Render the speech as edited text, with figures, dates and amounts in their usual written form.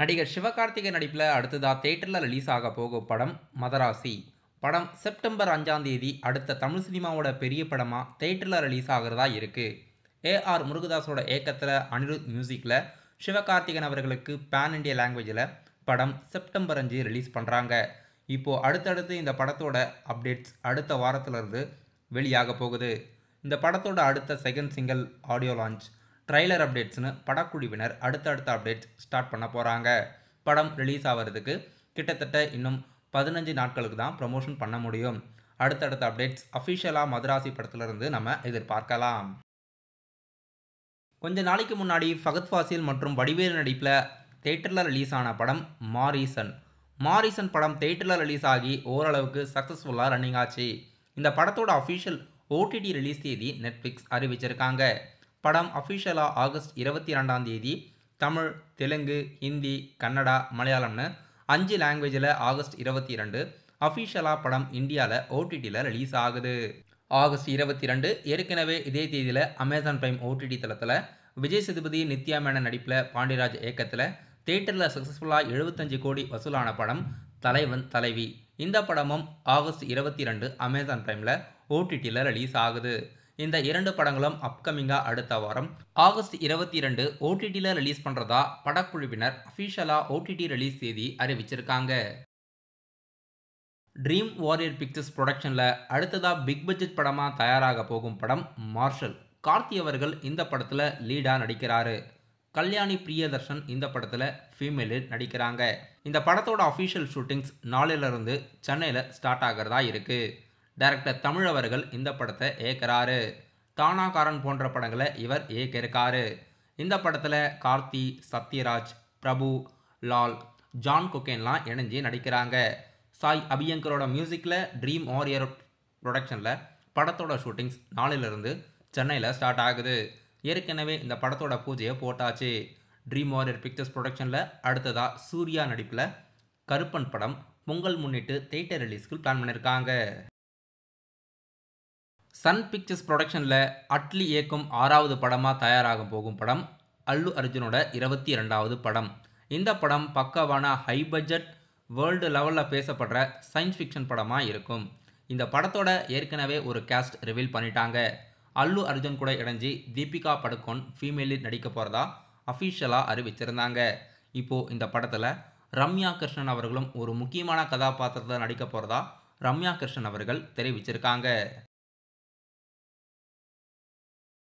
நடிகர் சிவகார்த்திகேயன் நடிப்பில் அடுத்ததா தியேட்டரில் ரிலீஸ் ஆக போகும் படம் மதராசி. படம் செப்டம்பர் 5ஆம் தேதி அடுத்த தமிழ் சினிமாவோட பெரிய படமாக தியேட்டரில் ரிலீஸ் ஆகிறதா இருக்கு. ஏஆர் முருகதாஸோட இயக்கத்தில் அனிருத் மியூசிக்கில் சிவகார்த்திகேயன் அவர்களுக்கு பேன் இண்டியா லாங்குவேஜில் படம் செப்டம்பர் 5 ரிலீஸ் பண்ணுறாங்க. இப்போது அடுத்தடுத்து இந்த படத்தோட அப்டேட்ஸ் அடுத்த வாரத்திலிருந்து வெளியாக போகுது. இந்த படத்தோட அடுத்த second single audio launch, trailer அப்டேட்ஸ்னு படக்குழுவினர் அடுத்தடுத்த அப்டேட்ஸ் ஸ்டார்ட் பண்ண போகிறாங்க. படம் ரிலீஸ் ஆகிறதுக்கு கிட்டத்தட்ட இன்னும் 15 நாட்களுக்கு தான் ப்ரமோஷன் பண்ண முடியும். அடுத்தடுத்த அப்டேட்ஸ் அஃபிஷியலாக மதராசி படத்திலிருந்து நம்ம எதிர்பார்க்கலாம். கொஞ்ச நாளைக்கு முன்னாடி ஃபகத் ஃபாசில் மற்றும் வடிவேலு நடிப்பில் தியேட்டரில் ரிலீஸ் ஆன படம் மாரீசன். மாரீசன் படம் தியேட்டரில் ரிலீஸ் ஆகி ஓரளவுக்கு சக்ஸஸ்ஃபுல்லாக ரன்னிங் ஆச்சு. இந்த படத்தோட அஃபிஷியல் ஓடிடி ரிலீஸ் தேதி நெட்ஃப்ளிக்ஸ் அறிவிச்சிருக்காங்க. படம் அஃபிஷியலாக ஆகஸ்ட் 22ஆம் தேதி தமிழ், தெலுங்கு, ஹிந்தி, கன்னடா, மலையாளம்னு 5 லாங்குவேஜில் ஆகஸ்ட் 22 அஃபிஷியலாக படம் இந்தியாவில் ஓடிடியில் ரிலீஸ் ஆகுது. ஆகஸ்ட் 22 ஏற்கனவே இதே தேதியில் அமேசான் பிரைம் ஓடிடி தளத்தில் விஜய் சேதுபதி, நித்யா மேனன் நடிப்பில் பாண்டியராஜ் இயக்கத்தில் தியேட்டரில் சக்ஸஸ்ஃபுல்லாக 75 கோடி வசூலான படம் தலைவன் தலைவி. இந்த படமும் ஆகஸ்ட் 22 அமேசான் பிரைமில் ஓடிடியில் ரிலீஸ் ஆகுது. இந்த 2 படங்களும் அப்கமிங்காக அடுத்த வாரம் ஆகஸ்ட் 22 ஓடிடியில் ரிலீஸ் பண்ணுறதா படக்குழுவினர் அஃபிஷியலாக ஓடிடி ரிலீஸ் தேதி அறிவிச்சிருக்காங்க. ட்ரீம் வாரியர் பிக்சர்ஸ் ப்ரொடக்ஷனில் அடுத்ததாக பிக் பட்ஜெட் படமாக தயாராக போகும் படம் மார்ஷல். கார்த்தி அவர்கள் இந்த படத்தில் லீடாக நடிக்கிறாரு. கல்யாணி பிரியதர்ஷன் இந்த படத்தில் ஃபீமேலில் நடிக்கிறாங்க. இந்த படத்தோட அஃபிஷியல் ஷூட்டிங்ஸ் நாளையிலிருந்து சென்னையில் ஸ்டார்ட் ஆகிறதா இருக்குது. டைரக்டர் தமிழ் அவர்கள் இந்த படத்தை இயக்குறாரு. தானாகாரன் போன்ற படங்களை இவர் இயக்கியிருக்காரு. இந்த படத்தில் கார்த்தி, சத்யராஜ், பிரபு, லால், ஜான் கொக்கேன்லாம் இணைஞ்சு நடிக்கிறாங்க. சாய் அபியங்கரோட மியூசிக்கில் ட்ரீம் வாரியர் ப்ரொடக்ஷனில் படத்தோட ஷூட்டிங்ஸ் நாளிலிருந்து சென்னையில் ஸ்டார்ட் ஆகுது. ஏற்கனவே இந்த படத்தோட பூஜையை போட்டாச்சு. ட்ரீம் வாரியர் பிக்சர்ஸ் ப்ரொடக்ஷனில் அடுத்ததாக சூர்யா நடிப்பில் கருப்பன் படம் பொங்கல் முன்னிட்டு தியேட்டர் ரிலீஸ்க்கு பிளான் பண்ணியிருக்காங்க. சன் பிக்சர்ஸ் ப்ரொடக்ஷனில் அட்லி இயக்கும் 6வது படமாக தயாராக போகும் படம் அல்லு அர்ஜுனோட 22வது படம். இந்த படம் பக்காவான ஹை பட்ஜெட் வேர்ல்டு லெவலில் பேசப்படுற சயின்ஸ் ஃபிக்ஷன் படமாக இருக்கும். இந்த படத்தோட ஏற்கனவே ஒரு கேஸ்ட் ரிவீல் பண்ணிட்டாங்க. அல்லு அர்ஜுன் கூட இணைஞ்சு தீபிகா படுகோன் ஃபீமேலில் நடிக்க போகிறதா அஃபிஷியலாக அறிவிச்சிருந்தாங்க. இப்போது இந்த படத்தில் ரம்யா கிருஷ்ணன் அவர்களும் ஒரு முக்கியமான கதாபாத்திரத்தில் நடிக்க போகிறதா ரம்யா கிருஷ்ணன் அவர்கள் தெரிவிச்சிருக்காங்க.